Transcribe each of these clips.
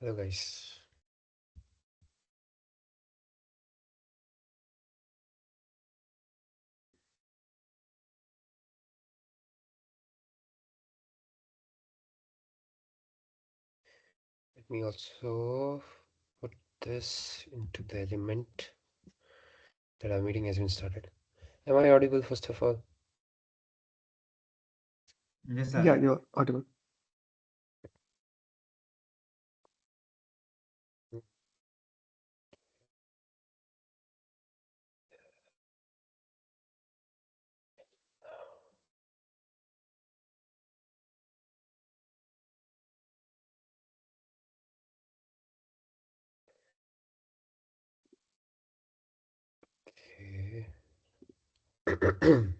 Hello guys. Let me also put this into the element that our meeting has been started. Am I audible first of all? Yes, Yeah, sir. you're audible. Okay.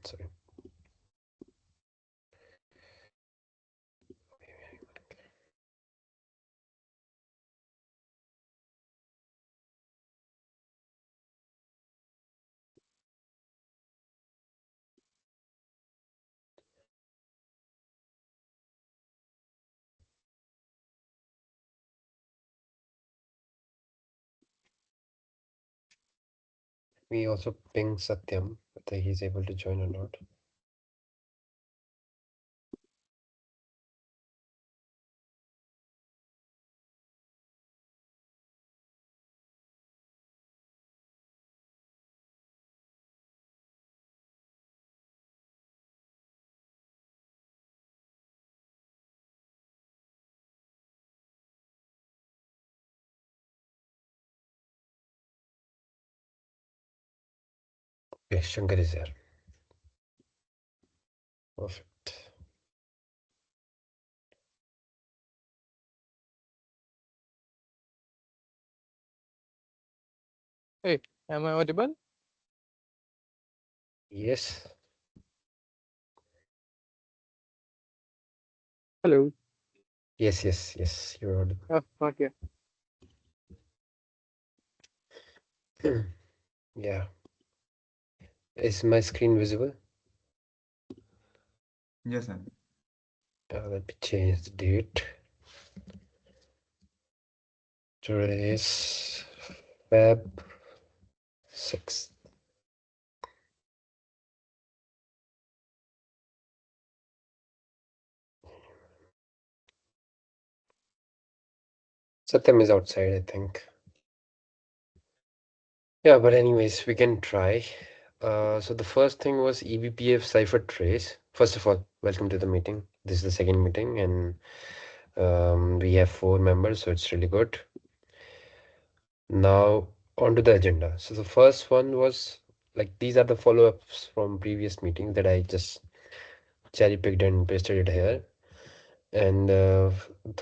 Sorry. We also ping Satyam whether he's able to join or not. Okay, Shankar is here. Perfect. Hey, am I audible? Yes. Hello. Yes. You're audible. Oh, okay. Yeah. Is my screen visible? Yes, sir. Let me change the date. Today is Feb 6th. Satyam is outside, I think. Yeah, but anyways, we can try. So the first thing was eBPF cipher trace. First of all, welcome to the meeting. This is the second meeting, and we have 4 members, so it's really good. Now, on to the agenda. So the first one was like these are the follow-ups from previous meetings that I just cherry-picked and pasted it here. And the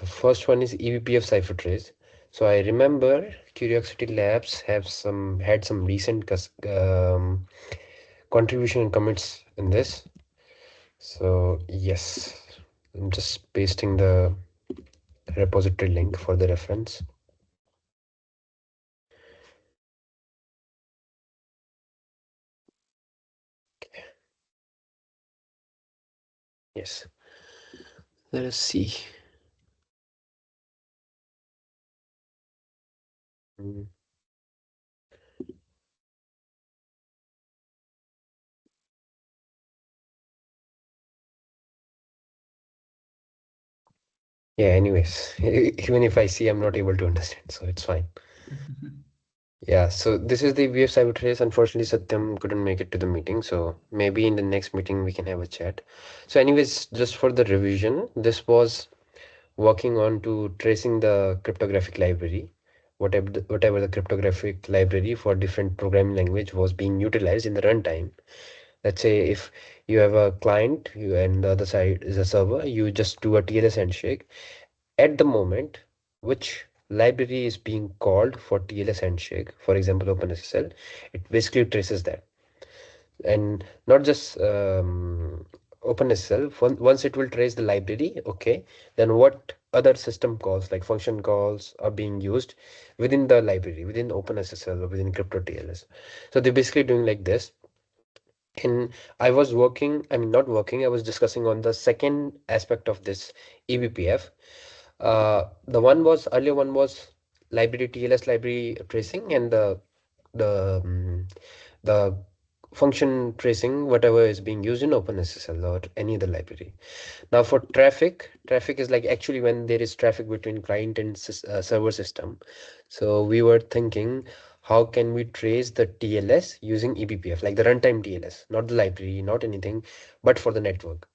first one is eBPF cipher trace. So I remember Curiosity Labs had some recent contribution and commits in this. So yes, I'm just pasting the repository link for the reference. Yes, let us see. Mm. Yeah, anyways, even if I see, I'm not able to understand, so it's fine. Yeah, so this is the VF Cyber Trace. Unfortunately, Satyam couldn't make it to the meeting, so maybe in the next meeting we can have a chat. So, anyways, just for the revision, this was working on to tracing the cryptographic library, whatever the cryptographic library for different programming language was being utilized in the runtime. Let's say if you have a client and the other side is a server, you just do a TLS handshake at the moment which library is being called for TLS handshake, for example, OpenSSL, it basically traces that. And not just OpenSSL, once it will trace the library, okay, then what other system calls like function calls are being used within the library, within OpenSSL or within crypto TLS. So they're basically doing like this. And I was working, I mean, not working, I was discussing on the second aspect of this eBPF. The one was earlier one was library TLS library tracing, and the function tracing, whatever is being used in OpenSSL or any other library. Now for traffic is like actually when there is traffic between client and server system. So we were thinking, how can we trace the TLS using eBPF, like the runtime TLS, not the library, not anything, but for the network.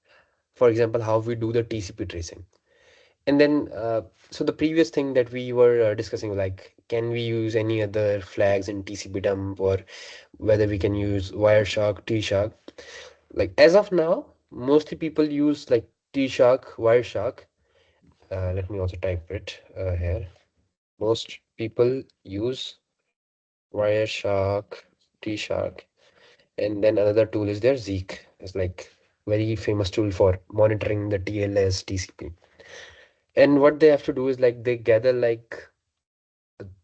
For example, how we do the TCP tracing. And then, so the previous thing that we were discussing, like, can we use any other flags in TCP dump, or whether we can use Wireshark, T-Shark. Like, as of now, mostly people use like T-Shark, Wireshark. Let me also type it here. Most people use Wireshark, T-Shark, and then another tool is there, Zeek. It's like very famous tool for monitoring the TLS, TCP. And what they have to do is like they gather like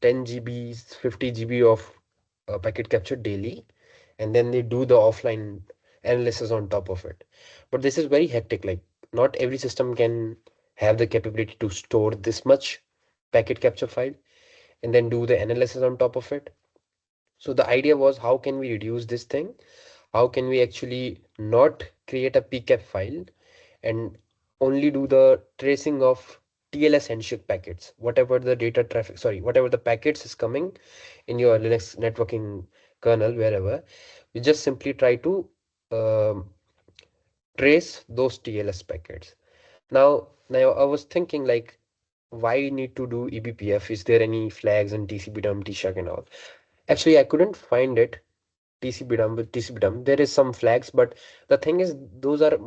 10 GB, 50 GB of packet capture daily, and then they do the offline analysis on top of it. But this is very hectic. Like, not every system can have the capability to store this much packet capture file and then do the analysis on top of it. So the idea was, how can we reduce this thing? How can we actually not create a PCAP file and only do the tracing of TLS handshake packets, whatever the data traffic, sorry, whatever the packets is coming in your Linux networking kernel, wherever, we just simply try to um, trace those TLS packets. Now I was thinking like, why need to do eBPF? Is there any flags in TCP dump, TSHAC and all? Actually, I couldn't find it. TCP dump with TCP dump. There is some flags, but the thing is, those are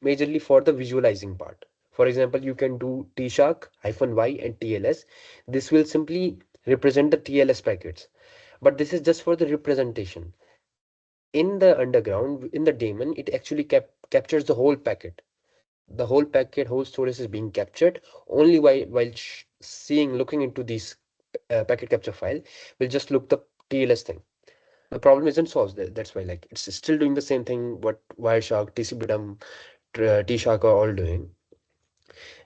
majorly for the visualizing part. For example, you can do tshark -y and TLS. This will simply represent the TLS packets, but this is just for the representation. In the underground, in the daemon, it actually captures the whole packet. The whole packet, whole storage is being captured only while looking into this packet capture file. We'll just look the TLS thing. The problem isn't solved. That's why like it's still doing the same thing what Wireshark, TCP dump, T-Shark are all doing.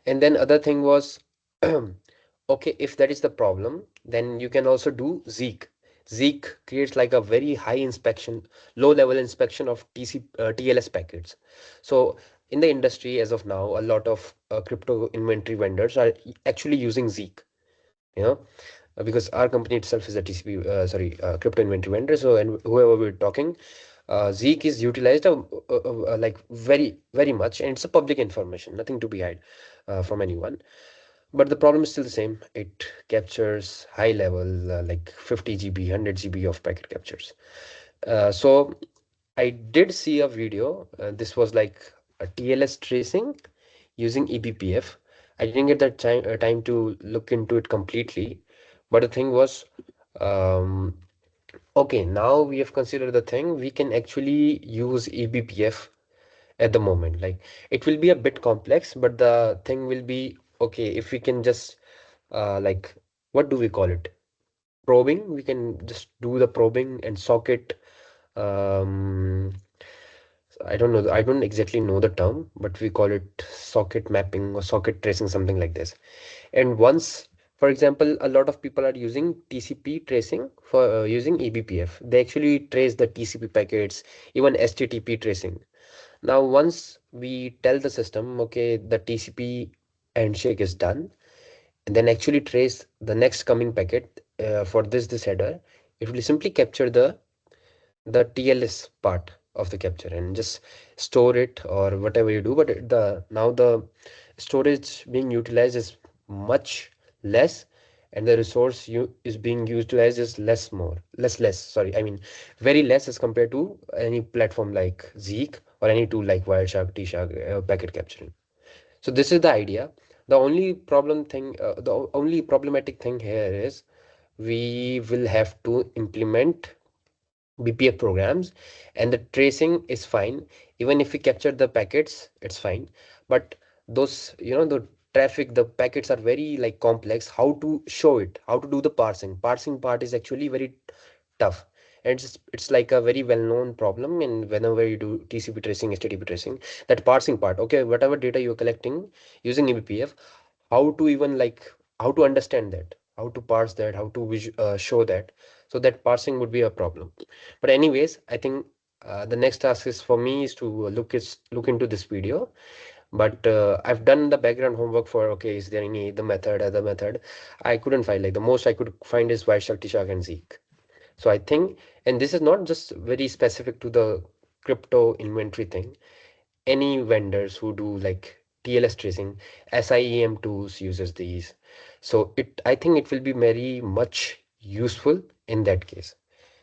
And then other thing was, okay, if that is the problem, then you can also do Zeek. Zeek creates like a very high inspection, low level inspection of TLS packets. So in the industry as of now, a lot of crypto inventory vendors are actually using Zeek, you know, because our company itself is a TCP, crypto inventory vendor. So, and whoever we're talking, Zeek is utilized like very much, and it's a public information, nothing to be hide from anyone. But the problem is still the same. It captures high level, like 50 GB, 100 GB of packet captures. So I did see a video. This was like a TLS tracing using eBPF. I didn't get that time to look into it completely. But the thing was, um, okay, now we have considered the thing, we can actually use eBPF at the moment. Like, it will be a bit complex, but the thing will be, okay, if we can just, like, what do we call it? Probing. We can just do the probing and socket. Um, I don't know. I don't exactly know the term, but we call it socket mapping or socket tracing, something like this. And once, for example, a lot of people are using TCP tracing for using eBPF. They actually trace the TCP packets, even HTTP tracing. Now, once we tell the system, okay, the TCP handshake is done, and then actually trace the next coming packet for this header, it will simply capture the TLS part of the capture and just store it or whatever you do. But the now the storage being utilized is much less, and the resource is being utilized is less. Sorry, I mean very less as compared to any platform like Zeek or any tool like Wireshark, T-Shark, packet capturing. So this is the idea. The only problematic thing here is we will have to implement BPF programs, and the tracing is fine. Even if we capture the packets, it's fine. But those, the traffic, the packets are very like complex. How to show it, how to do the parsing. Parsing part is actually very tough. And it's like a very well-known problem. And whenever you do TCP tracing, HTTP tracing, that parsing part, okay, whatever data you're collecting using eBPF, how to even like how to understand that, how to parse that, how to show that. So that parsing would be a problem. But anyways, I think the next task is for me is to look into this video. But I've done the background homework for, okay, is there any the method, other method? I couldn't find, like the most I could find is Vaishak, Tishak, and Zeke. So I think, and this is not just very specific to the crypto inventory thing. Any vendors who do like TLS tracing, SIEM tools uses these. So I think it will be very much useful in that case.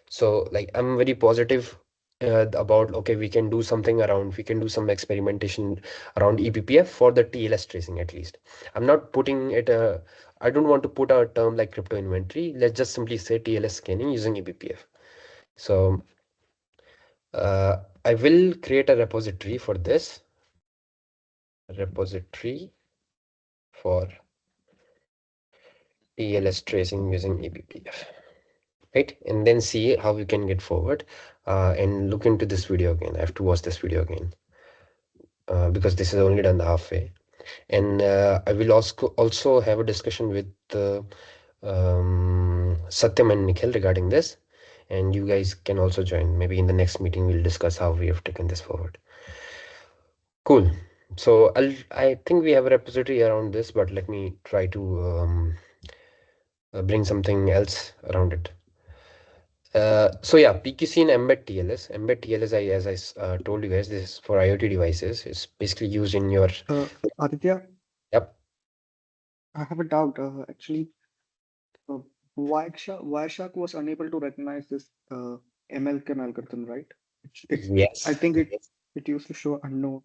So like I'm very positive about, okay, we can do some experimentation around eBPF for the TLS tracing at least. I'm not putting it I don't want to put a term like crypto inventory. Let's just simply say TLS scanning using eBPF. So I will create a repository for this, repository for TLS tracing using eBPF, right? And then see how we can get forward and look into this video again. I have to watch this video again because this is only done halfway. And I will also have a discussion with Satyam and Nikhil regarding this. And you guys can also join. Maybe in the next meeting, we'll discuss how we have taken this forward. Cool. So I think we have a repository around this, but let me try to bring something else around it. So yeah, PQC and Embed TLS. Embed TLS, as I told you guys, this is for IoT devices. It's basically used in your, Aditya, yep. I have a doubt. Actually, uh, Wireshark was unable to recognize this MLKM algorithm, right? I Yes. think Yes. it used to show unknown.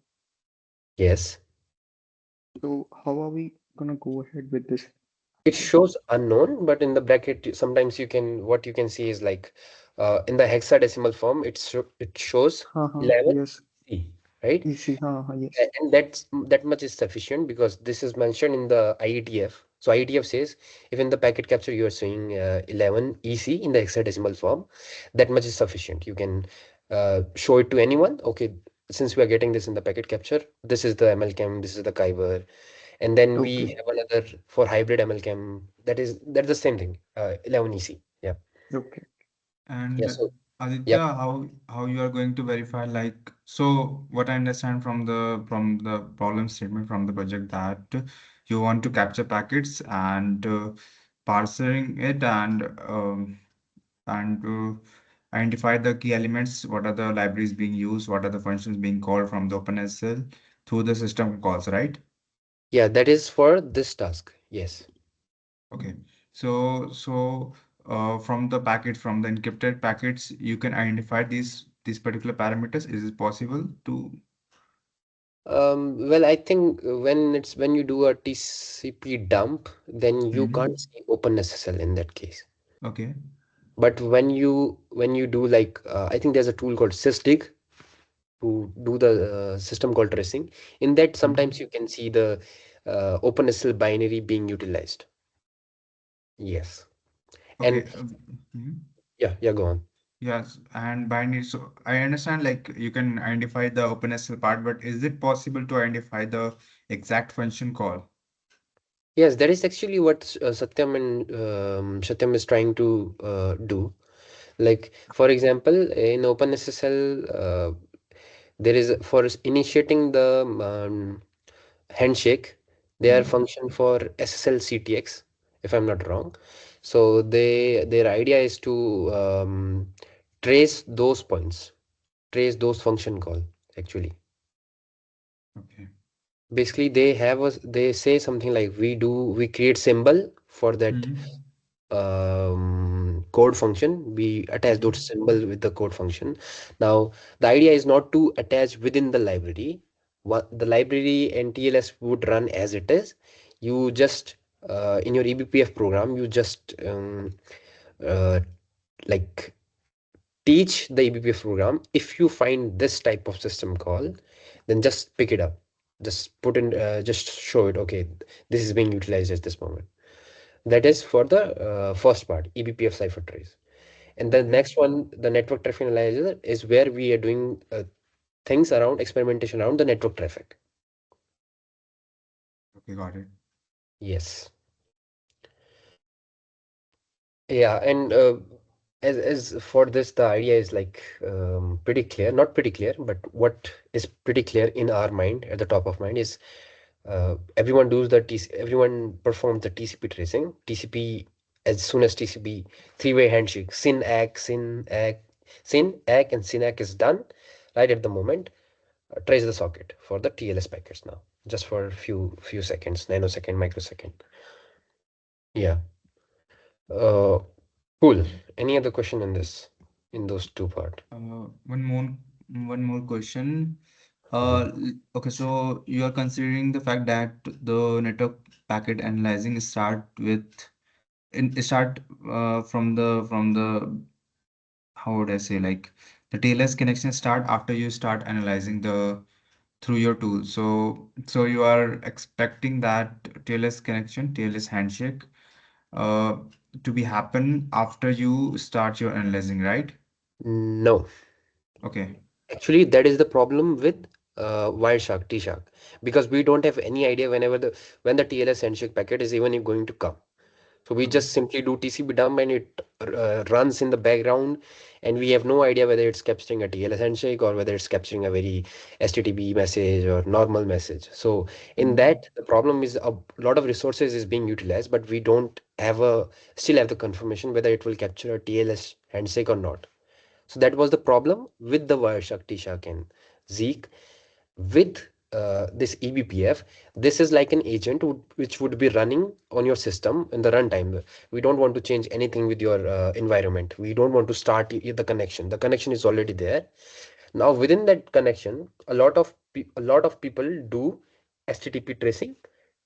Yes. So how are we gonna go ahead with this It action? shows unknown, but in the bracket, sometimes what you can see is like in the hexadecimal form, it shows Yes, 11C, right? easy. Yes. And that much is sufficient because this is mentioned in the IETF. So IETF says if in the packet capture you are seeing 11 EC in the hexadecimal form, that much is sufficient. You can show it to anyone. Okay, since we are getting this in the packet capture, this is the MLChem, this is the Kyber, and then we Okay. have another for hybrid MLChem. That's the same thing. 11 EC. Yeah. Okay. Yeah. And So Aditya, yep. how you are going to verify, like, so what I understand from the problem statement from the project, that you want to capture packets and parsing it and identify the key elements, what are the libraries being used, what are the functions being called from the OpenSSL through the system calls, right? Yeah, that is for this task. Yes. Okay. So from the packets, from the encrypted packets, you can identify these particular parameters. Is it possible to? Well, I think when you do a TCP dump, then you can't Mhm. see OpenSSL in that case. Okay. But when you do like I think there's a tool called sysdig to do the system call tracing. In that, sometimes Mhm. you can see the OpenSSL binary being utilized. Yes. And Okay. Mhm. yeah, yeah, go on. Yes, and binary. So I understand, like, you can identify the OpenSSL part, but is it possible to identify the exact function call? Yes, that is actually what Satyam is trying to do. Like for example, in OpenSSL, there is for initiating the handshake, their Mhm. function for SSL CTX, if I'm not wrong. So their idea is to trace those points, trace those function call actually. Okay. Basically, they say something like we create symbol for that Mhm. code function. We attach those Mhm. symbol with the code function. Now, the idea is not to attach within the library. What the library and TLS would run as it is. You just in your eBPF program, you just uh, like teach the eBPF program. If you find this type of system call, then just pick it up. Just put in, just show it. Okay, this is being utilized at this moment. That is for the first part, eBPF cipher trace. And the Okay. next one, the network traffic analyzer, is where we are doing things around experimentation around the network traffic. Okay, got it. Yes. Yeah, and as for this, the idea is like pretty clear, not pretty clear, but what is pretty clear in our mind, at the top of mind, is everyone performs the TCP tracing. TCP, as soon as TCP three-way handshake, SYN, ACK, and SYN-ACK is done, right at the moment, trace the socket for the TLS packets now, just for a few seconds, nanosecond, microsecond. Yeah. Uh, cool. Any other question in this, in those two part? One more question. Mhm. Okay, so you are considering the fact that the network packet analyzing start from the how would I say, like, the TLS connection start after you start analyzing the through your tool. So you are expecting that TLS handshake, uh, to be happen after you start your analyzing, right? No. Okay. Actually, that is the problem with Wireshark, T-Shark, because we don't have any idea when the TLS handshake packet is even going to come. So we Okay. just simply do TCP dump and it runs in the background, and we have no idea whether it's capturing a TLS handshake or whether it's capturing a very HTTP message or normal message. So in Mm. that, the problem is a lot of resources is being utilized, but we don't still have the confirmation whether it will capture a TLS handshake or not. So that was the problem with the Wireshark, T-Shark, and Zeek. With this eBPF, this is like an agent which would be running on your system in the runtime. We don't want to change anything with your environment. We don't want to start the connection. The connection is already there. Now within that connection, a lot of people do HTTP tracing,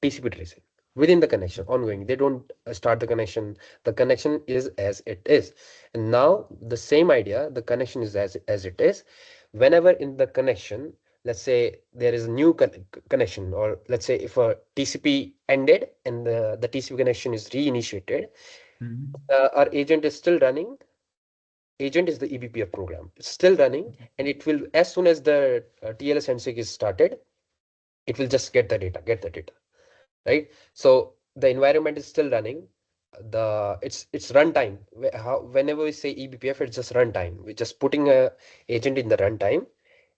TCP tracing within the connection ongoing. They don't start the connection. The connection is as it is. And now the same idea, the connection is as it is. Whenever in the connection, let's say there is a new connection, or let's say if a TCP ended and the TCP connection is reinitiated, Mm. our agent is still running. Agent is the eBPF program. It's still running, and it will, as soon as the TLS handshake is started, it will just get the data, right? So the environment is still running. It's runtime. Whenever we say eBPF, it's just runtime. We're just putting a agent in the runtime,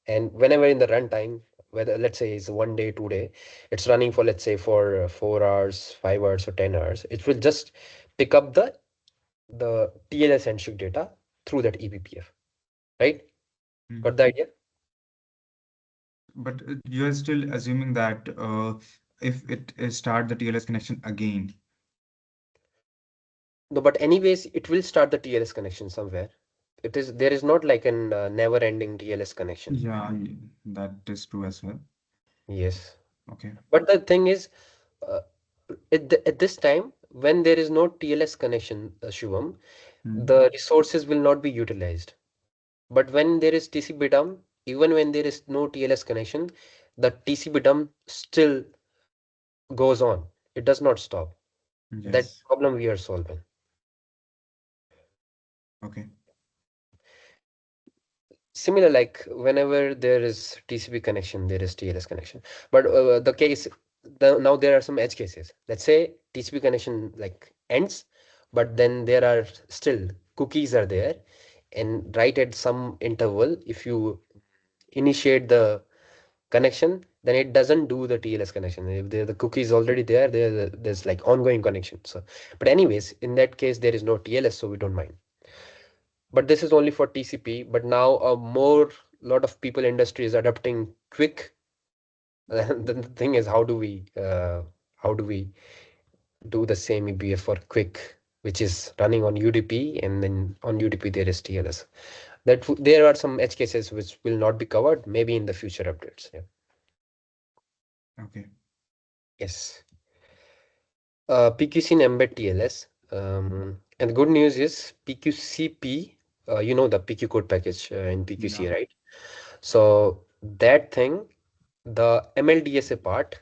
and whenever in the runtime, whether let's say it's 1 day, 2 day, it's running for, let's say, for 4 hours, 5 hours, or 10 hours. It will just pick up the TLS handshake data through that eBPF, right? Mm. Got the idea? But you are still assuming that if it start the TLS connection again. No, but anyways, it will start the TLS connection somewhere. There is not like an never-ending TLS connection. Yeah, that is true as well. Yes. Okay. But the thing is, uh, at this time, when there is no TLS connection, Shivam, Mm. the resources will not be utilized. But when there is TCP dump, even when there is no TLS connection, the TCP dump still goes on. It does not stop. That Yes. problem we are solving. Okay. Similar, like whenever there is TCP connection, there is TLS connection. But now there are some edge cases. Let's say TCP connection like ends, but then there are still cookies are there, and right at some interval, if you initiate the connection, then it doesn't do the TLS connection. If the cookie is already there, there's like ongoing connection. So, but anyways, in that case, there is no TLS, so we don't mind. But this is only for TCP. But now a more lot of people industry is adopting quick. The thing is, how do we do the same EBF for quick, which is running on UDP, and then on UDP there is TLS. There are some edge cases which will not be covered, maybe in the future updates. Yeah. Okay. Yes. PQC and embed TLS. And the good news is PQCP. You know the PQ code package in Yeah. PQC, right? So that thing, the MLDSA part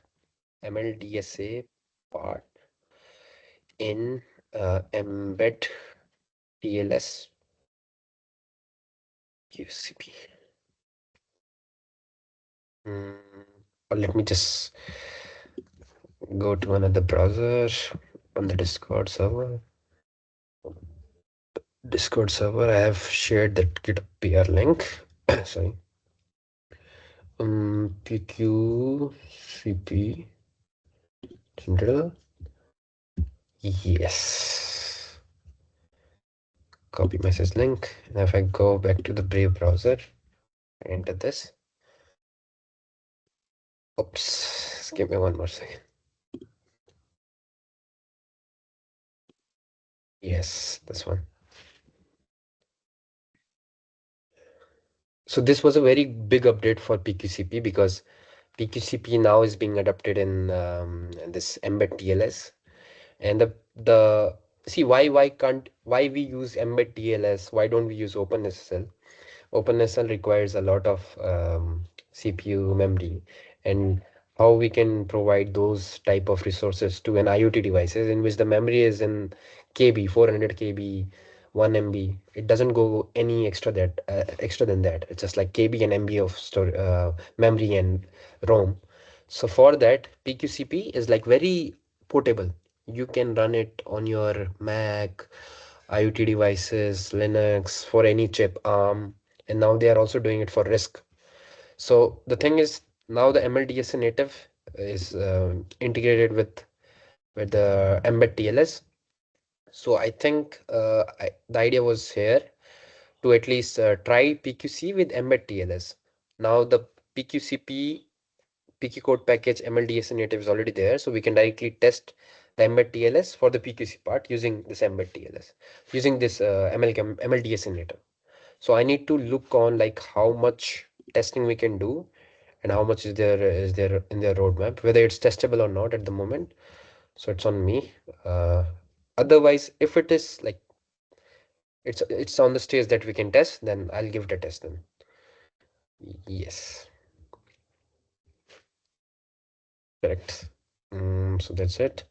in embed TLS QCP. Or let me just go to another browser on the Discord server. Discord server, I have shared that GitHub PR link. Sorry. PQCP general. Yes. Copy message link. And if I go back to the Brave browser, enter this. Oops. Give me one more second. Yes, this one. So this was a very big update for PQCP because PQCP now is being adopted in this embed TLS. And the see why we use embed TLS? Why don't we use OpenSSL? OpenSSL requires a lot of CPU memory, and how we can provide those type of resources to an IoT devices in which the memory is in KB, 400 KB, 1 MB. It doesn't go any extra than that. It's just like KB and MB of memory and ROM. So for that, PQCP is like very portable. You can run it on your Mac, IoT devices, Linux, for any chip, ARM, and now they are also doing it for RISC. So the thing is, now the MLDS native is integrated with the embed TLS. So I think the idea was here to at least try PQC with embed TLS. Now the PQCP PQ code package MLDS native is already there, so we can directly test the embed TLS for the PQC part using this embed TLS, using this MLDS native. So I need to look on like how much testing we can do and how much is there in their roadmap, whether it's testable or not at the moment. So it's on me. Uh, Otherwise, if it is like it's on the stage that we can test, then I'll give it a test then. Yes, correct. So that's it.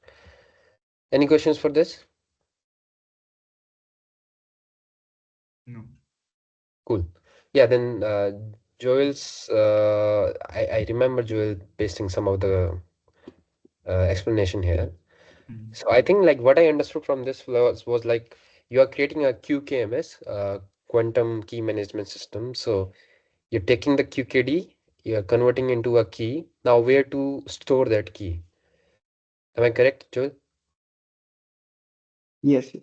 Any questions for this? No. Cool. Yeah, then Joel's I remember Joel pasting some of the explanation here. Mm. So I think like what I understood from this was like you are creating a QKMS, quantum key management system. So you're taking the QKD, you're converting into a key. Now where to store that key? Am I correct, Joel? Yes, yes.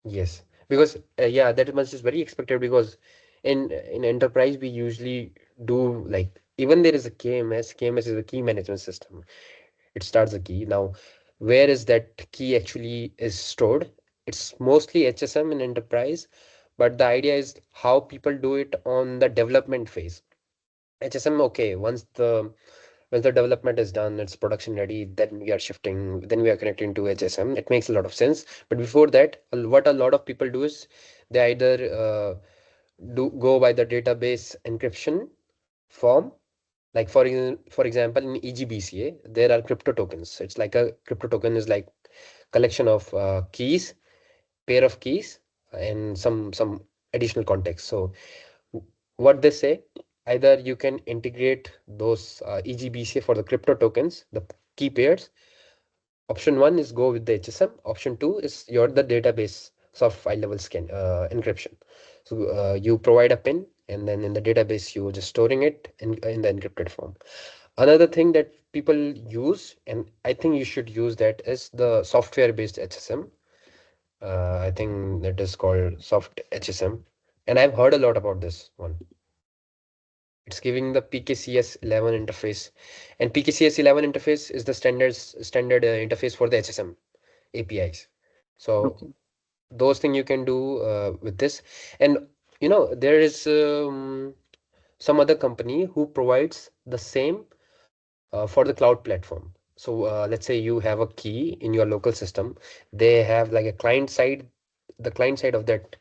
Yes, because yeah, that much is very expected because in enterprise we usually do like even there is a KMS. KMS is a key management system. It starts a key. Now, where is that key actually is stored? It's mostly HSM in enterprise, but the idea is how people do it on the development phase. HSM, okay, once the development is done, it's production ready, then we are shifting, then we are connecting to HSM. It makes a lot of sense. But before that, what a lot of people do is they either do go by the database encryption form. Like for example, in EGBCA, there are crypto tokens. It's like a crypto token is like collection of keys, pair of keys, and some additional context. So what they say, either you can integrate those EGBCA for the crypto tokens, the key pairs. Option one is go with the HSM. Option two is your the database soft file level scan encryption. So you provide a pin, and then in the database you are just storing it in the encrypted form. Another thing that people use, and I think you should use that, is the software based HSM. I think that is called soft HSM, and I've heard a lot about this one. It's giving the PKCS 11 interface, and PKCS 11 interface is the standard interface for the HSM APIs. So Okay. those things you can do with this, and there is some other company who provides the same for the cloud platform. So let's say you have a key in your local system. They have like a client side, the client side of that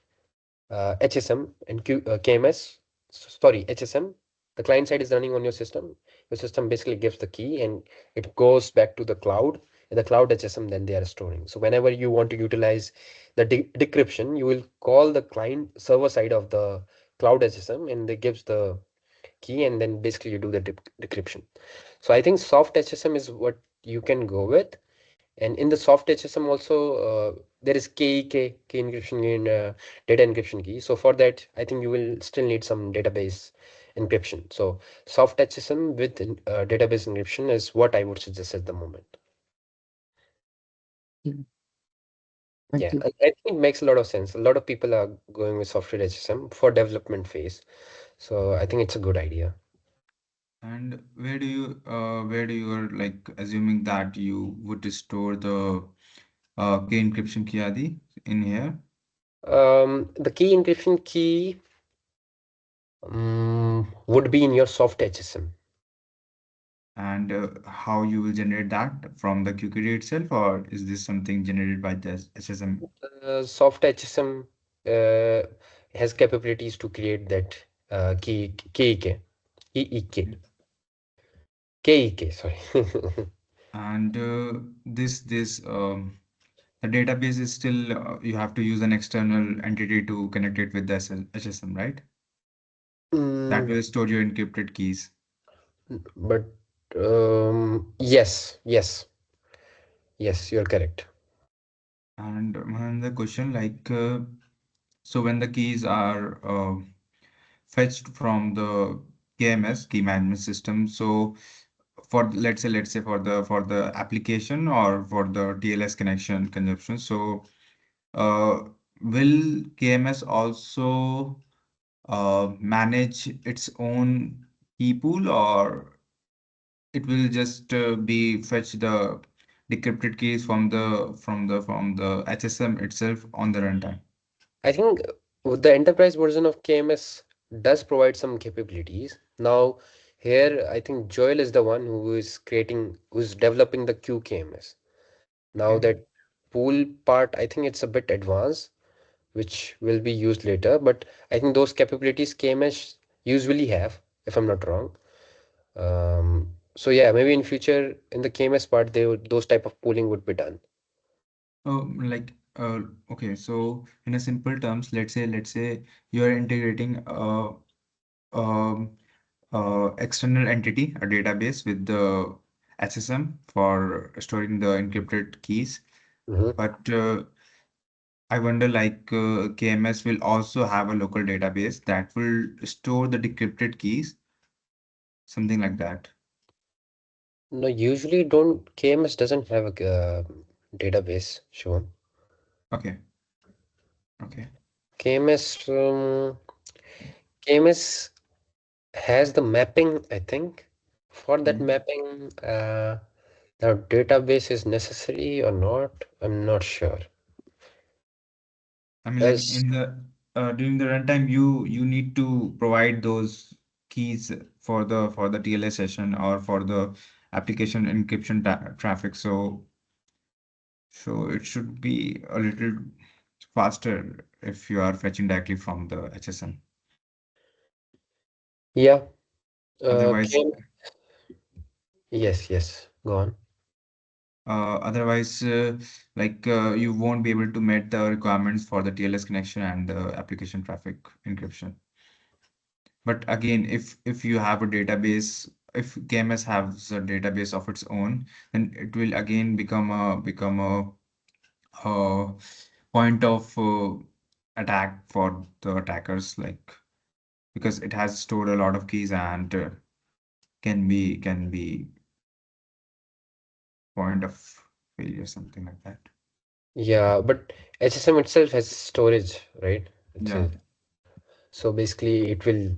HSM and KMS, sorry, HSM. The client side is running on your system. Your system basically gives the key and it goes back to the cloud. And the cloud HSM, then they are storing. So whenever you want to utilize the decryption, you will call the client server side of the cloud HSM and they gives the key and then basically you do the decryption. So I think soft HSM is what you can go with. And in the soft HSM also, there is key encryption key and data encryption key. So for that, I think you will still need some database encryption. So soft HSM with database encryption is what I would suggest at the moment. Mm, thank Yeah, you. I think it makes a lot of sense. A lot of people are going with software HSM for development phase. So I think it's a good idea. And where do you are like assuming that you would store the key encryption key Adi in here, The key encryption key would be in your soft HSM. and how you will generate that from the QKD itself, or is this something generated by the SSM? Soft HSM uh, has capabilities to create that KEK, EEK, KEK, sorry. And the database is still you have to use an external entity to connect it with the SSM, right? That Mm, will store your encrypted keys. but yes, you're correct. And the question like so when the keys are fetched from the KMS, key management system. So for let's say for the application or for the TLS connection consumption. So will KMS also manage its own key pool, or it will just be fetch the decrypted keys from the HSM itself on the runtime? I think the enterprise version of KMS does provide some capabilities. Now, here, I think Joel is the one who's developing the QKMS. Now Okay. that pool part, I think it's a bit advanced, which will be used later. But I think those capabilities KMS usually have, if I'm not wrong. So yeah, maybe in future in the KMS part, those type of pooling would be done. Oh, like okay, so in a simple terms, let's say you are integrating um external entity, a database with the SSM for storing the encrypted keys. Mhm. But I wonder like KMS will also have a local database that will store the decrypted keys, something like that. No, usually don't KMS doesn't have a database shown. Okay, okay. KMS KMS has the mapping, I think. For that Hmm. mapping, the database is necessary or not, I'm not sure. I mean, like Does in the during the runtime, you need to provide those keys for the TLS session or for the application encryption traffic. So it should be a little faster if you are fetching directly from the HSM. yeah, Otherwise, yes, go on. otherwise, like you won't be able to meet the requirements for the TLS connection and the application traffic encryption. But again, if you have a database, if KMS has a database of its own, then it will again become a point of attack for the attackers, like because it has stored a lot of keys and can be point of failure, something like that. Yeah, but HSM itself has storage, right? Yeah. So basically it will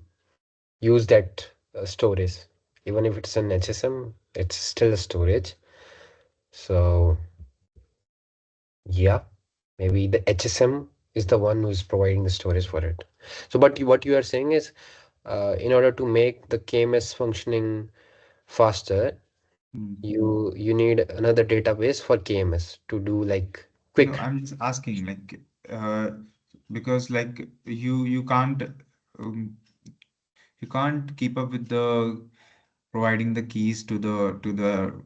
use that storage. Even if it's an HSM, it's still a storage. So yeah, maybe the HSM is the one who's providing the storage for it. So, but what you are saying is, in order to make the KMS functioning faster, Mm. you need another database for KMS to do like No, quick. I'm just asking, like, because like um, you can't keep up with the providing the keys to the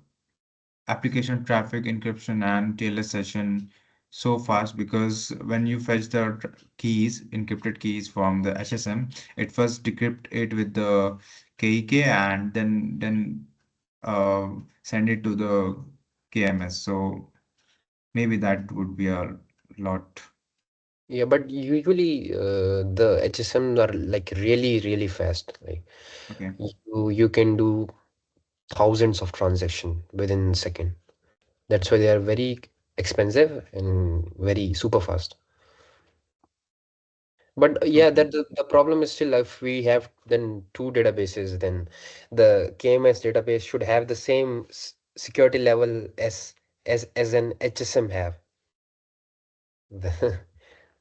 application traffic encryption and TLS session so fast, because when you fetch the keys, encrypted keys from the HSM, it first decrypt it with the KEK and then send it to the KMS. So maybe that would be a lot. Yeah, but usually the HSM are like really, really fast. Like Okay. you can do thousands of transactions within a second. That's why they are very expensive and very super fast. But yeah, Okay. that the problem is still if we have then two databases, then the KMS database should have the same security level as an HSM have.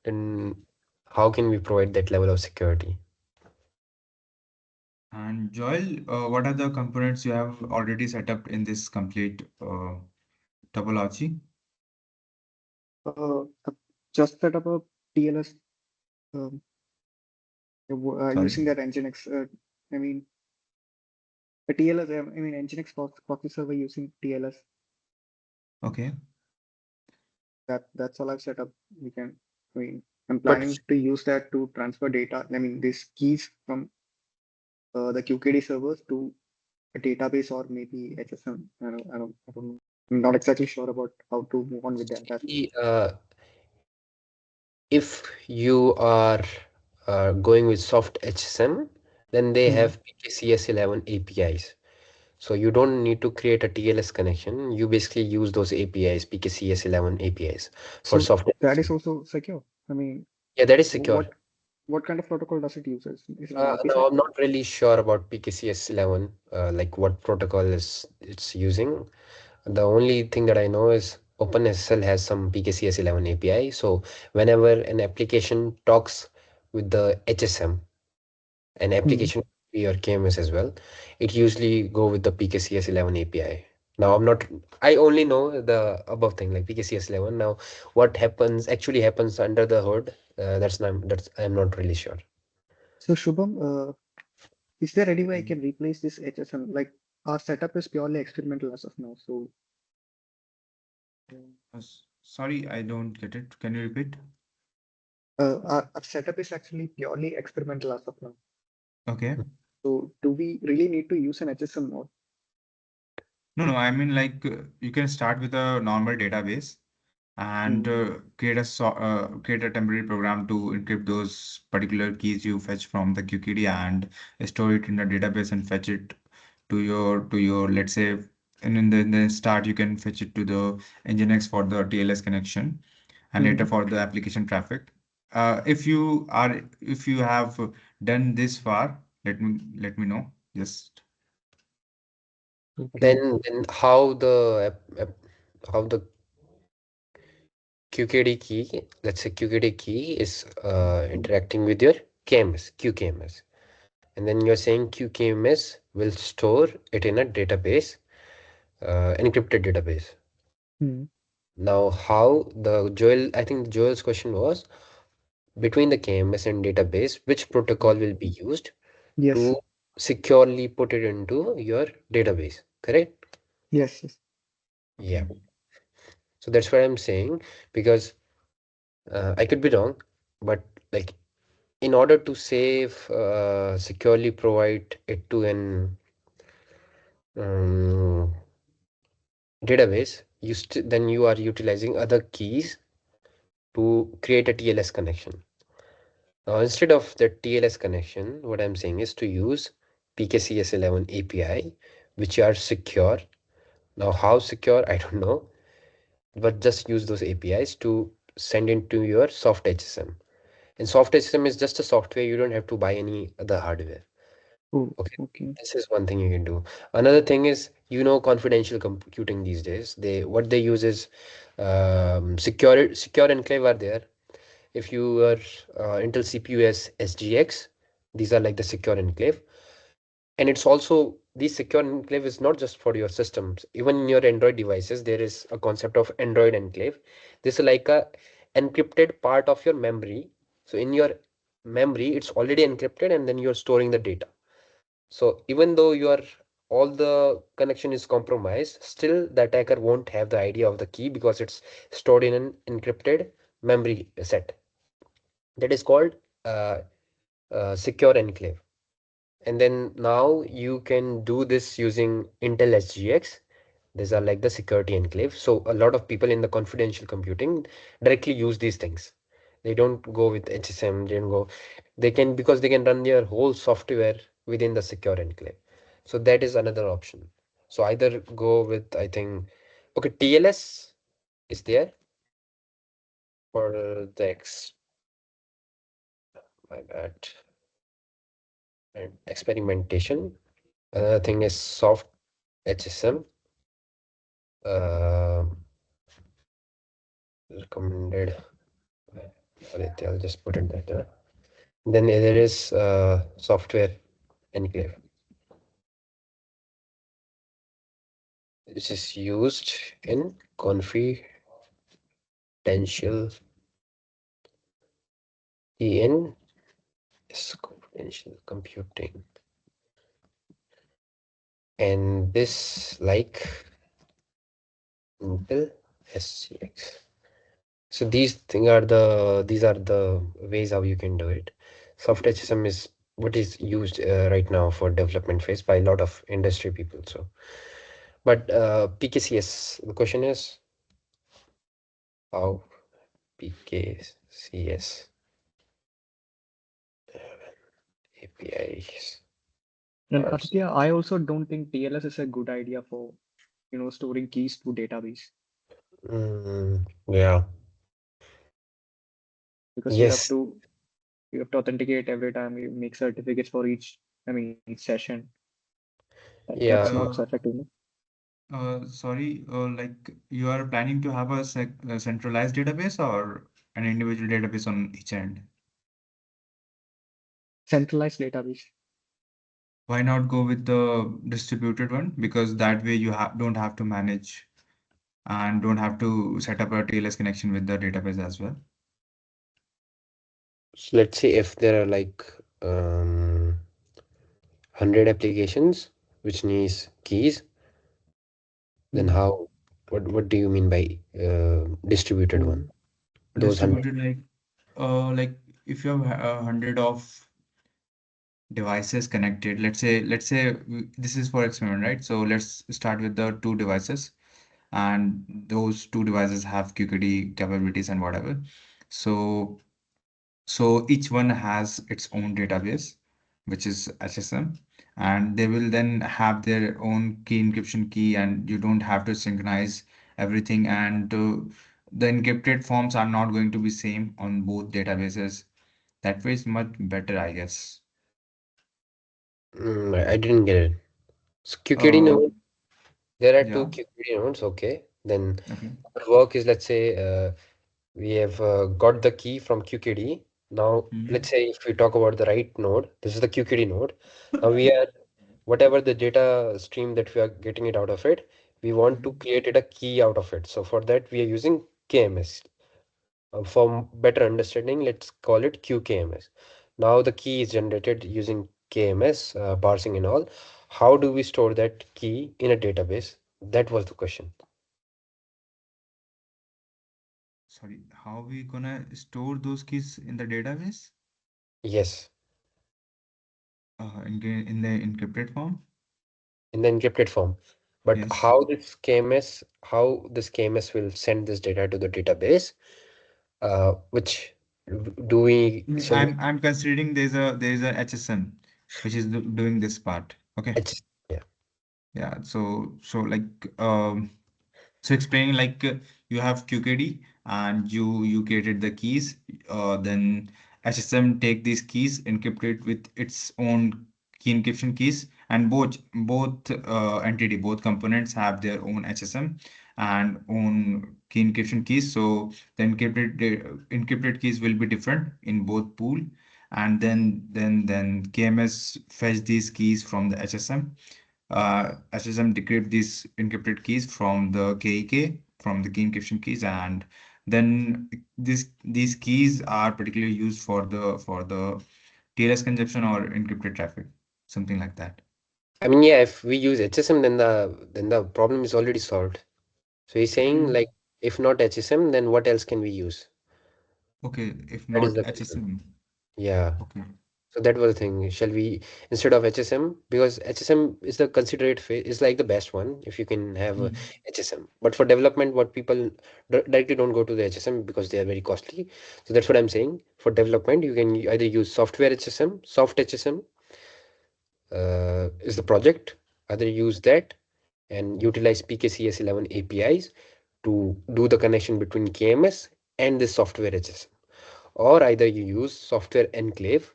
Then how can we provide that level of security? And Joel, what are the components you have already set up in this complete topology? I've just set up a TLS um, Sorry. using that Nginx. I mean, a TLS. I mean, Nginx proxy server using TLS. Okay. That's all I've set up. We can. I mean, I'm But planning to use that to transfer data. I mean, these keys from the QKD servers to a database or maybe HSM. I don't know. I'm not exactly sure about how to move on with that. see, if you are going with soft HSM, then they Hmm. have PKCS11 APIs. So you don't need to create a TLS connection. You basically use those APIs, PKCS11 APIs for So soft that is HSM. also secure. I mean, Yeah, that is secure. what what kind of protocol does it use? Is it an Now IPsec? I'm not really sure about PKCS11, like what protocol is it's using. The only thing that I know is OpenSSL has some PKCS11 API. So whenever an application talks with the HSM, an Hmm. application could be your KMS as well, it usually go with the PKCS11 API. Now I'm not, I only know the above thing like PKCS11. Now what happens actually happens under the hood, that's I'm not really sure. So Shubham, is there any way I can replace this HSM? Like our setup is purely experimental as of now. So Sorry, I don't get it. Can you repeat? our setup is actually purely experimental as of now. Okay. So do we really need to use an HSM or? No, no, I mean like you can start with a normal database and Hmm. create a temporary program to encrypt those particular keys you fetch from the QKD and store it in the database and fetch it to your let's say in the start you can fetch it to the Nginx for the TLS connection and later Hmm. for the application traffic. If you have done this far, let me know. Just Okay. Then how the how the QKD key, let's say QKD key is interacting with your KMS, QKMS. And then you're saying QKMS will store it in a database, encrypted database. Hmm. Now, how the Joel, I think Joel's question was between the KMS and database, which protocol will be used Yes. to securely put it into your database, correct? Yes. Yes. Yeah. So that's what I'm saying because I could be wrong, but like in order to save, securely provide it to an um, database, then you are utilizing other keys to create a TLS connection. Now, instead of the TLS connection, what I'm saying is to use PKCS11 API, which are secure. Now, how secure, I don't know, but just use those APIs to send into your soft HSM. And soft HSM is just a software, you don't have to buy any other hardware. Oh, Okay, okay. this is one thing you can do. Another thing is, confidential computing these days. What they use is secure enclave are there. If you are Intel CPU as SGX, these are like the secure enclave. And it's also the secure enclave is not just for your systems. Even in your Android devices, there is a concept of Android enclave. This is like a encrypted part of your memory. So in your memory, it's already encrypted, and then you're storing the data. So even though your all the connection is compromised, still the attacker won't have the idea of the key because it's stored in an encrypted memory set. That is called uh, secure enclave. And then now you can do this using Intel SGX. These are like the security enclave. So a lot of people in the confidential computing directly use these things. They don't go with HSM, they don't go, they can, because they can run their whole software within the secure enclave. So that is another option. So either go with, I think, okay, TLS is there for the my bad, and experimentation. Another thing is soft HSM. Uh, recommended. Wait, I'll just put it there. Then there is software enclave, which is used in confidential in is confidential computing. And this like Intel SCX. So these are the ways how you can do it. Soft HSM is what is used right now for development phase by a lot of industry people. So, but PKCS, the question is how PKCS APIs And are. Aditya, I also don't think TLS is a good idea for, storing keys to database Yeah. because Yes. you have to authenticate every time you make certificates for each session. That's Yeah. not so Uh, effective. No? sorry, like you are planning to have a centralized database or an individual database on each end? Centralized database. Why not go with the distributed one? Because that way you don't have to manage and don't have to set up a TLS connection with the database as well. So let's say if there are like 100 applications which needs keys, then Hmm. how, what do you mean by distributed one? Pool. Those 100. Distributed like if you have 100 of devices connected, this is for experiment, right? So let's start with the two devices, and those two devices have QKD capabilities and whatever. So each one has its own database, which is HSM, and they will then have their own key encryption key, and you don't have to synchronize everything. And the encrypted forms are not going to be same on both databases. That way is much better, I guess. I didn't get it. So QKD Uh, node, there are two yeah. QKD nodes, okay. Then Okay. our work is, let's say we have got the key from QKD. Now, let's Mhm. say if we talk about the right node, this is the QKD node. Now we are, whatever the data stream that we are getting it out of it, we want to Mhm. create it a key out of it. So for that, we are using KMS. For better understanding, let's call it QKMS. Now the key is generated using KMS, parsing and all. How do we store that key in a database? That was the question. Sorry, how we gonna store those keys in the database? Yes, In the encrypted form? in the encrypted form. But Yes. how this KMS will send this data to the database, which do we, so we, I'm considering there's a HSM which is doing this part. Okay. yeah. Yeah. So explaining you have QKD and you created the keys. Then HSM take these keys, encrypt it with its own key encryption keys, and both components have their own HSM and own key encryption keys. So the encrypted keys will be different in both pool, and then KMS fetch these keys from the HSM. SSM decrypt these encrypted keys from the KEK, from the key encryption keys, and then these keys are particularly used for the TLS consumption or encrypted traffic, something like that. I mean, yeah, if we use HSM, then the problem is already solved. So he's saying Mm. like, if not HSM, then what else can we use? Okay, if That is not the question. HSM. Yeah. Okay. So that was the thing. Shall we, instead of HSM, because HSM is the considerate phase, is like the best one if you can have a Mm. HSM. But for development, what people directly don't go to the HSM because they are very costly. So that's what I'm saying. For development, you can either use software HSM, soft HSM is the project. Either use that and utilize PKCS11 APIs to do the connection between KMS and the software HSM. Or either you use software enclave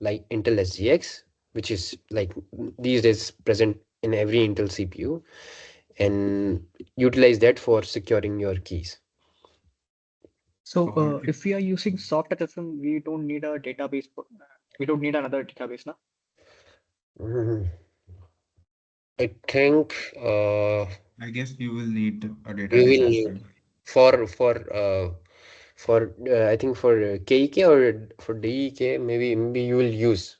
like Intel SGX, which is like these days present in every Intel CPU, and utilize that for securing your keys. So Got it. if we are using soft HSM, we don't need a database. We don't need another database, now. Mm, I think I guess you will need a we database will as need well. for I think for KEK or for DEK, maybe you will use,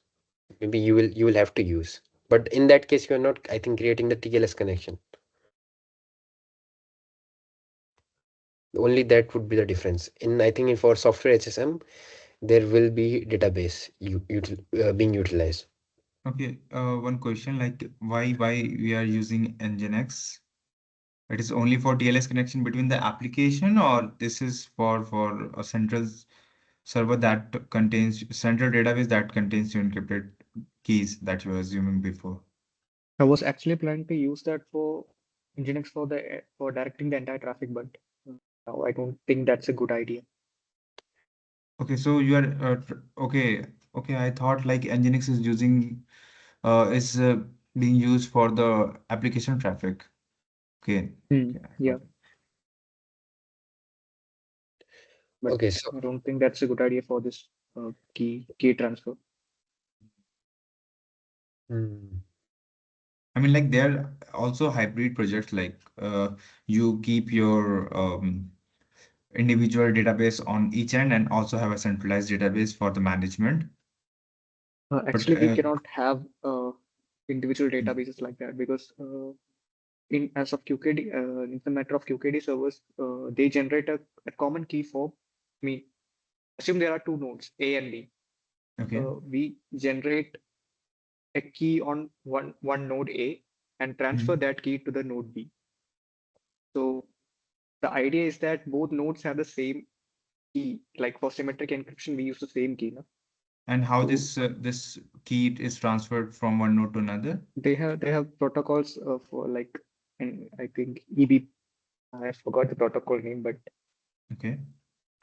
maybe you will have to use. But in that case, you are not, I think, creating the TLS connection. Only that would be the difference. In, I think, for software HSM, there will be database being utilized. Okay, one question, like why we are using Nginx? It is only for TLS connection between the application, or this is for a central server that contains central database that contains your encrypted keys that you were assuming before. I was actually planning to use that for Nginx for the for directing the entire traffic, but now I don't think that's a good idea. Okay, so you are okay. Okay, I thought like Nginx is using is being used for the application traffic. Okay, Hmm. okay, I Yeah, got it. but Okay, so I don't think that's a good idea for this key transfer. hmm, I mean, like there are also hybrid projects like you keep your individual database on each end and also have a centralized database for the management. But Actually, we cannot have individual databases like that because in as of QKD, in the matter of QKD servers, they generate a common key for me. Assume there are two nodes, A and B. okay, We generate a key on one node A and transfer mhm. that key to the node B. So the idea is that both nodes have the same key. Like for symmetric encryption, we use the same key. No? And how So this key is transferred from one node to another? they have protocols for like, and I think EB. I forgot the protocol name, but Okay,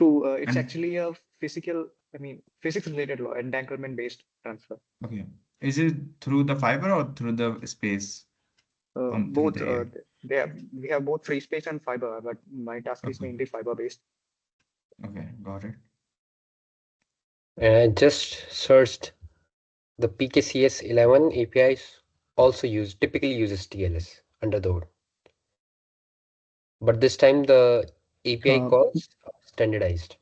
it's and actually a physical, I mean, physics related law, entanglement based transfer. okay, is it through the fiber or through the space on through Both the air? we have both free space and fiber, but my task is Okay, mainly fiber based. okay, got it. and I just searched the PKCS11 APIs typically uses TLS under the hood. But this time the API Uh, calls are standardized.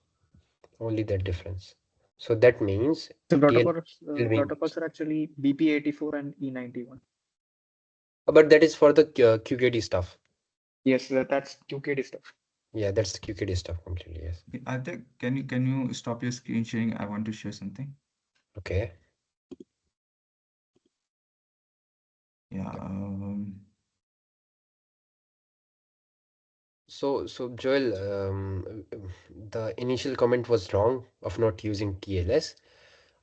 Only that difference. So that means the TLS will be used. protocols are actually BP84 and E91. But that is for the QKD stuff. Yes, that's QKD stuff. Yeah, that's the QKD stuff completely. Yes. Okay, I think can you stop your screen sharing? I want to share something. Okay. Yeah. So Joel, the initial comment was wrong of not using TLS.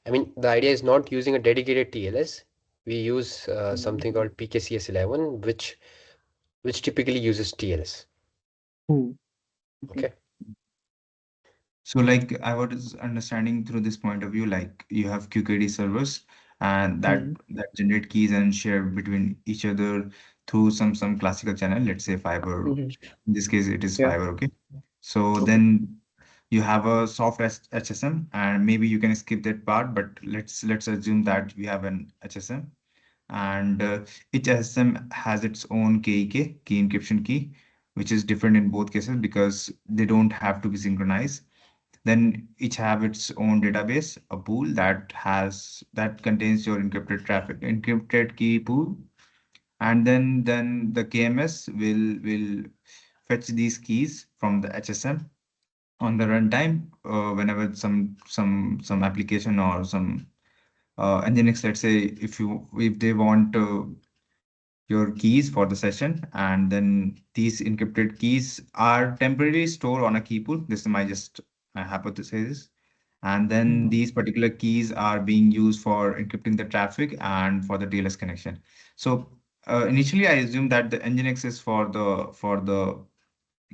I mean, the idea is not using a dedicated TLS. We use something called PKCS11, which typically uses TLS. Ooh, okay. Okay. So like I was understanding through this point of view, like you have QKD servers and Hmm. that generate keys and share between each other through some classical channel, let's say fiber. Hmm. In this case, it is Yeah. fiber, okay? So Okay. then you have a soft HSM and maybe you can skip that part, but let's assume that we have an HSM and each HSM has its own KEK, key encryption key, which is different in both cases because they don't have to be synchronized. Then each have its own database, a pool that contains your encrypted key pool, and then the KMS will fetch these keys from the HSM on the runtime whenever some application or some Nginx, let's say if they want your keys for the session, and then these encrypted keys are temporarily stored on a key pool. This is my just hypothesis. And then Mm. these particular keys are being used for encrypting the traffic and for the TLS connection. So initially, I assumed that the Nginx is for the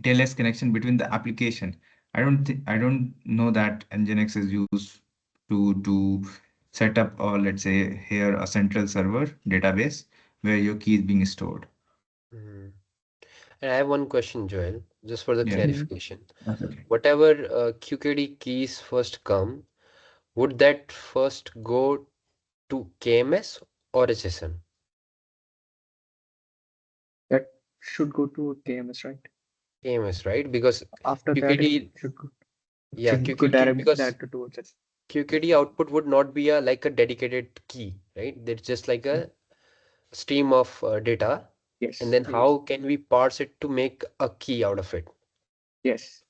TLS connection between the application. I don't know that Nginx is used to set up, or let's say here, a central server database where your key is being stored. Mhm. And I have one question, Joel, just for the Yeah, Mm. clarification. that's okay. Whatever QKD keys first come, would that first go to KMS or HSM? That should go to KMS, right? KMS, right? Because After that, it QKD, yeah, should go QKD, direct because that towards it. QKD output would not be a like a dedicated key, right? It's just like Mm. a stream of data, and Yes, then yes, how can we parse it to make a key out of it? yes.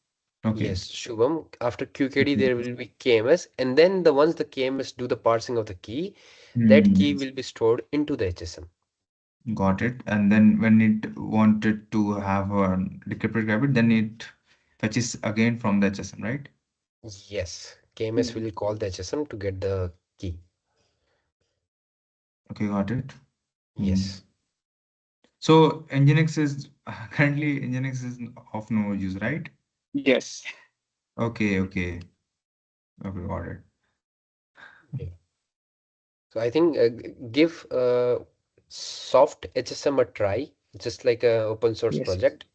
Okay. Yes, Shubham, after QKD Okay. there will be KMS, and then the once the KMS do the parsing of the key, that key Hmm. will be stored into the HSM. Got it. And then when it wanted to have a decrypted rabbit, then it fetches again from the HSM, right? Yes, KMS Mm. will call the HSM to get the key. Okay, got it. Hmm. Yes. So Nginx is currently Nginx is of no use, right? Yes. Okay, okay, okay, got it. Yeah. So I think give soft HSM a try, just like a open source Yes. project.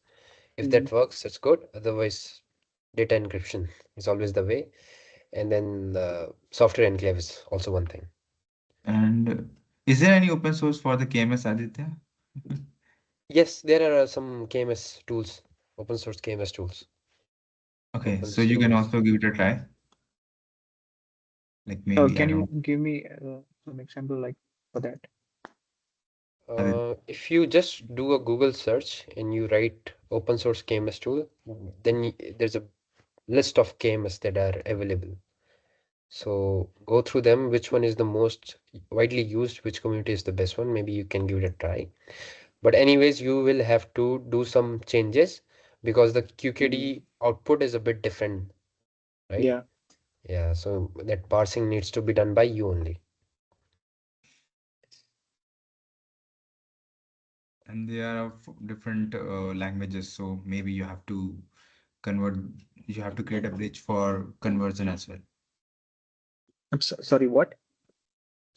If Mm. that works, that's good. Otherwise, data encryption is always the way. And then software enclave is also one thing. And is there any open source for the KMS, Aditya? Yes, there are some KMS tools, open source KMS tools, Okay, open so you can source. also give it a try. Like maybe, I Can don't you know. give me some example like for that? If you just do a Google search and you write open source KMS tool, then there's a list of KMS that are available. So go through them, which one is the most widely used, which community is the best one. Maybe you can give it a try. But anyways, you will have to do some changes because the Mm. QKD output is a bit different, right? Yeah. Yeah, so that parsing needs to be done by you only. And they are of different languages, so maybe convert, you have to create a bridge for conversion as well. Sorry, what?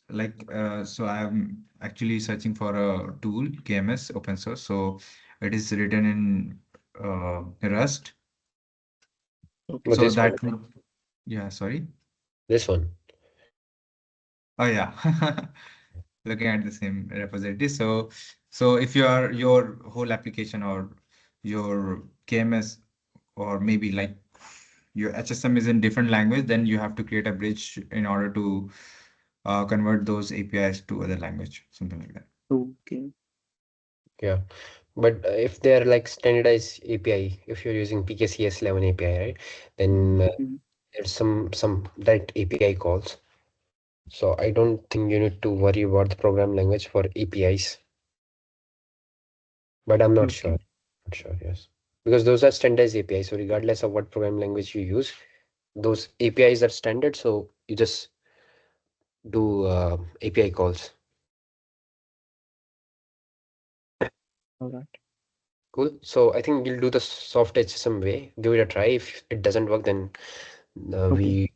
Like, so I'm actually searching for a tool, KMS, open source. So it is written in Rust. But Okay. So this that one, would, yeah, sorry. this one. Oh yeah, looking at the same repository. So if your whole application or your KMS, or maybe like your HSM is in different language, then you have to create a bridge in order to convert those APIs to other language, something like that. Okay. Yeah. But if they're like standardized API, if you're using PKCS 11 API, right, then Mm. there's some direct API calls. So I don't think you need to worry about the program language for APIs, but I'm not sure. Okay. Not sure, yes. Because those are standardized APIs. So regardless of what program language you use, those APIs are standard. So you just do API calls. All right. Cool. So I think we'll do the soft HSM way. Give it a try. If it doesn't work, then Okay. we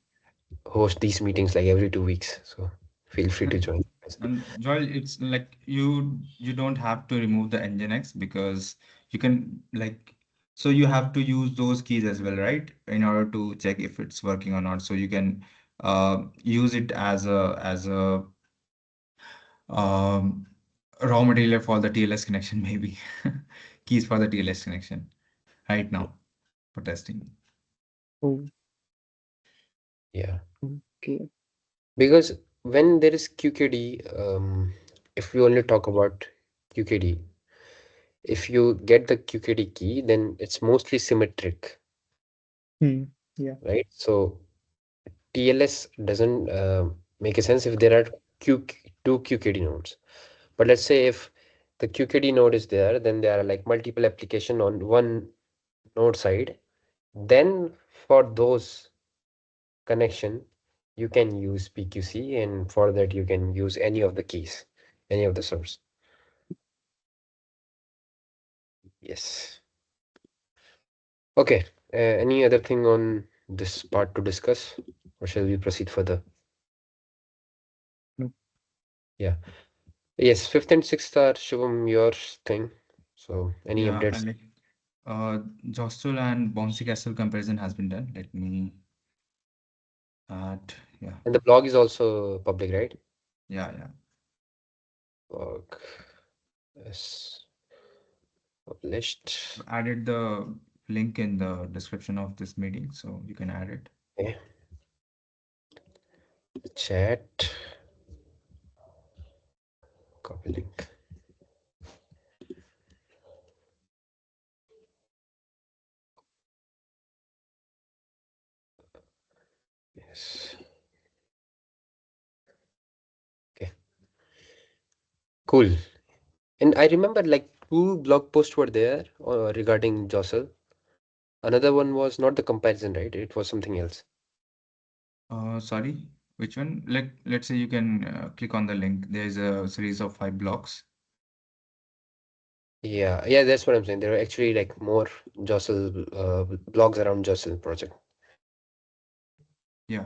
host these meetings like every 2 weeks. So feel free to join. And Joel, it's like you don't have to remove the Nginx, because you can like, so you have to use those keys as well, right? In order to check if it's working or not. So you can use it as a um, raw material for the TLS connection, maybe keys for the TLS connection right now for testing. Oh, Yeah. okay. Because when there is QKD, if we only talk about QKD, if you get the QKD key, then it's mostly symmetric, Hmm. Yeah. right? So TLS doesn't. make a sense if there are two QKD nodes. But let's say if the QKD node is there, then there are like multiple application on one node side. Then for those connection, you can use PQC, and for that you can use any of the keys, any of the source. Yes. Okay. Any other thing on this part to discuss, or shall we proceed further? No. Yeah. Yes, fifth and sixth are Shubham your thing. So any Yeah, I updates? like Jostle and Bouncy Castle comparison has been done. Let me add, yeah, And the blog is also public, right? yeah. Blog is published. I've added the link in the description of this meeting, so you can add it. Okay. Chat. Copy link. Yes. Okay. Cool. And I remember like two blog posts were there regarding Jostle. Another one was not the comparison, right? It was something else. Sorry, which one? Like, let's say you can click on the link. There's a series of 5 blocks. Yeah, yeah, that's what I'm saying. There are actually like more Jostle blogs around Jostle project. Yeah,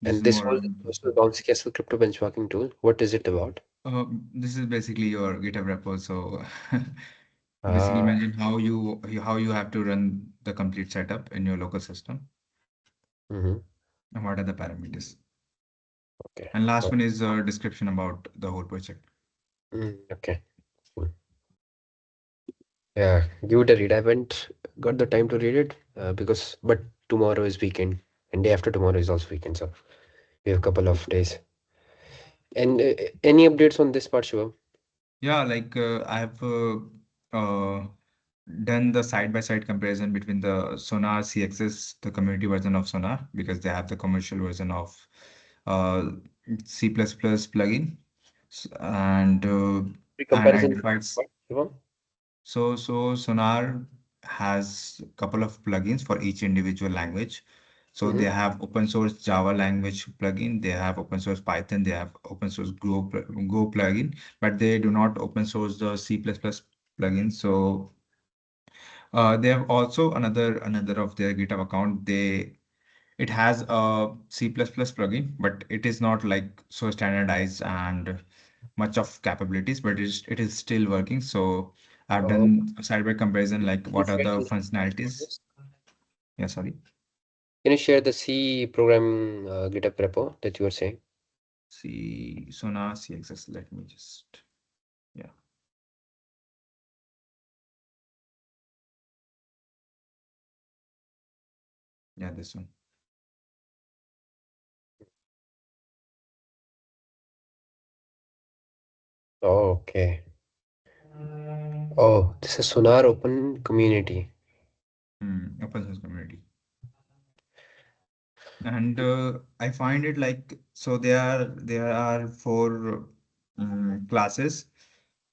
this is And this more whole on Jostle Bouncy Castle crypto benchmarking tool, what is it about? this is basically your GitHub repo. So basically Ah, mention how you have to run the complete setup in your local system mm-hmm. and what are the parameters. Okay. And last Oh, one is a description about the whole project. okay. Cool. Yeah, give it a read. I haven't got the time to read it but tomorrow is weekend and day after tomorrow is also weekend, so we have a couple of days. And any updates on this part, Shivam? Yeah, like I have uh, done the side-by-side comparison between the Sonar CXS, the community version of Sonar, because they have the commercial version of uh, C++ plugin, and The I comparison, identified. what, Shivam? So Sonar has a couple of plugins for each individual language. So they Mm-hmm. have open source Java language plugin, they have open source Python, they have open source Go plugin, but they do not open source the C++ plugin. So they have also another of their GitHub account. It has a C++ plugin, but it is not like so standardized and much of capabilities, but it is still working. So I've Oh, done a side by comparison, like can you what are share the the link for functionalities. this? Yeah, sorry. Can you share the C programming GitHub repo that you were saying? See, Sonar CXS. Let me just, yeah, yeah, this one. Oh, okay. Oh, this is Sonar Open Community. Open source community. And I find it like, so there are 4 classes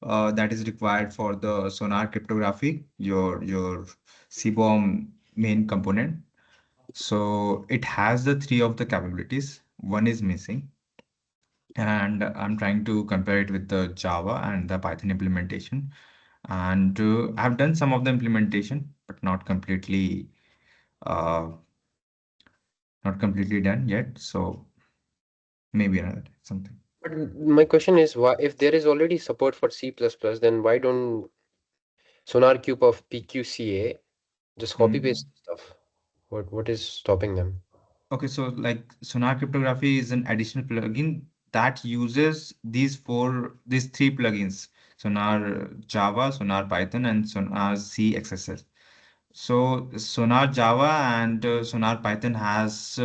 that is required for the Sonar cryptography, your CBOM main component. So it has the 3 of the capabilities. One is missing, and I'm trying to compare it with the Java and the Python implementation. And I've done some of the implementation, but uh, not completely done yet. So maybe another day, something. But my question is, why, if there is already support for C++, then why don't Sonar Cube of PQCA just copy Hmm. paste stuff? What is stopping them? Okay, so like Sonar Cryptography is an additional plugin that uses these 3 plugins: Sonar Java, Sonar Python, and Sonar CXSS. So Sonar Java and Sonar Python has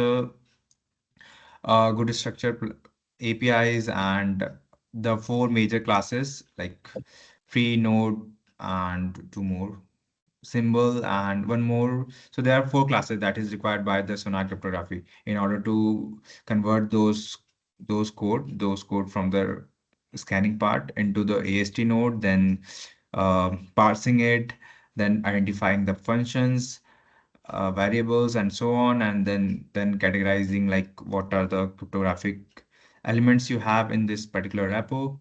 good structured APIs and the 4 major classes like free node and 2 more symbol and 1 more. So there are 4 classes that is required by the Sonar cryptography in order to convert those those code from the scanning part into the AST node, then parsing it, then identifying the functions, variables, and so on, and then categorizing like what are the cryptographic elements you have in this particular repo.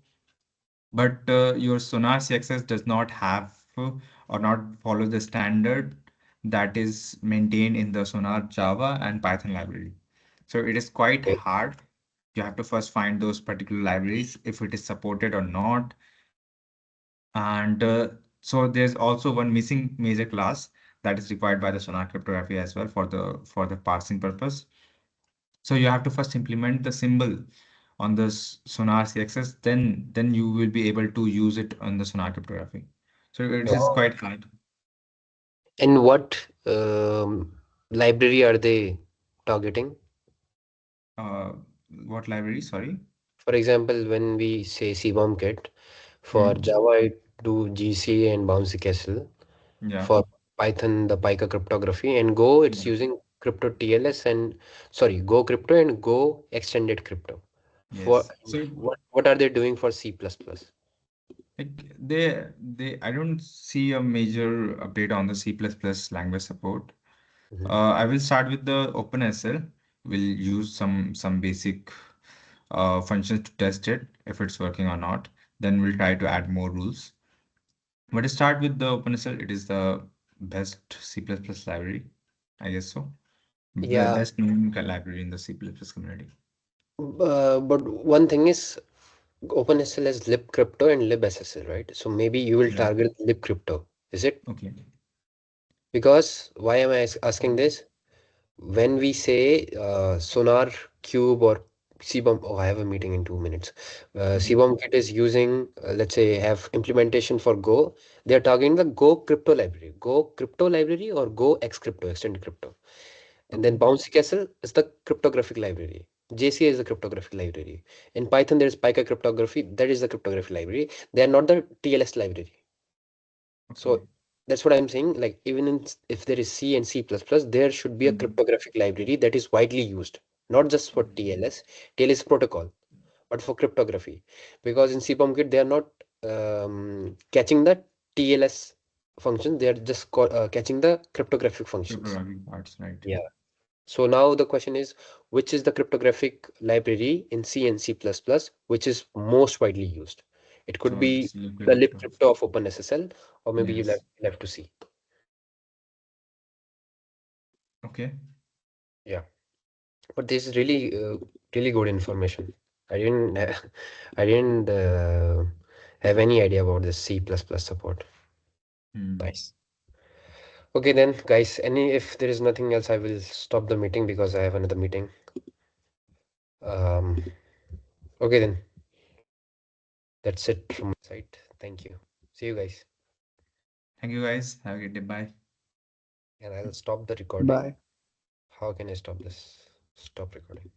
But your Sonar CXS does not have or not follow the standard that is maintained in the Sonar Java and Python library. So it is quite Okay. hard. You have to first find those particular libraries if it is supported or not. And so there's also one missing major class that is required by the Sonar cryptography as well for the parsing purpose. So you have to first implement the symbol on the Sonar CXS, then you will be able to use it on the Sonar cryptography. So it is Oh. quite hard. And what library are they targeting? Uh, what library? Sorry. For example, when we say CBOM kit, for Hmm. Java, I do GC and Bouncy Castle. Yeah. For Python, the Pica cryptography, and Go, it's Yeah. using crypto TLS and sorry, Go crypto and Go extended crypto. For Yes. So what are they doing for C++? like I don't see a major update on the C++ language support. Mhm. I will start with the OpenSL. We'll use some basic functions to test it if it's working or not. Then we'll try to add more rules. But to start with the OpenSL, it is the best C++ library, I guess so. Yeah, Best known library in the C++ community. but one thing is OpenSSL has libcrypto and libSSL, right? So maybe you will Right. target libcrypto, is it? Okay. Because why am I asking this? When we say Sonar Cube or CBOM, oh, I have a meeting in 2 minutes. Okay. CBOM kit is using, let's say, have implementation for Go. They are targeting the Go crypto library, Go crypto library or Go X crypto, extended crypto. And then Okay. Bouncy Castle is the cryptographic library. JCA is the cryptographic library. In Python, there is Pica cryptography. That is the cryptographic library. They are not the TLS library. Okay. So that's what I'm saying. Like even in, if there is C and C++, there should be a Mhm. cryptographic library that is widely used, not just for Okay. TLS. TLS protocol, but for cryptography. Because in CPOMKit, they are not catching the TLS function. They are just catching the cryptographic functions. Cryptographic parts, right? Yeah. So now the question is, which is the cryptographic library in C and C++ which is most widely used? It could So be it's liquid the crypto. libcrypto of OpenSSL, or maybe Yes. you'll have to see. Okay. Yeah, but this is really, really good information. I didn't, I didn't have any idea about this C++ support. Hmm. Nice. Okay then, guys. If there is nothing else, I will stop the meeting because I have another meeting. Um, okay then, that's it from my side. Thank you. See you guys, Thank you guys. Have a good day. Bye. and I'll stop the recording. Bye. How can I stop this? Stop recording.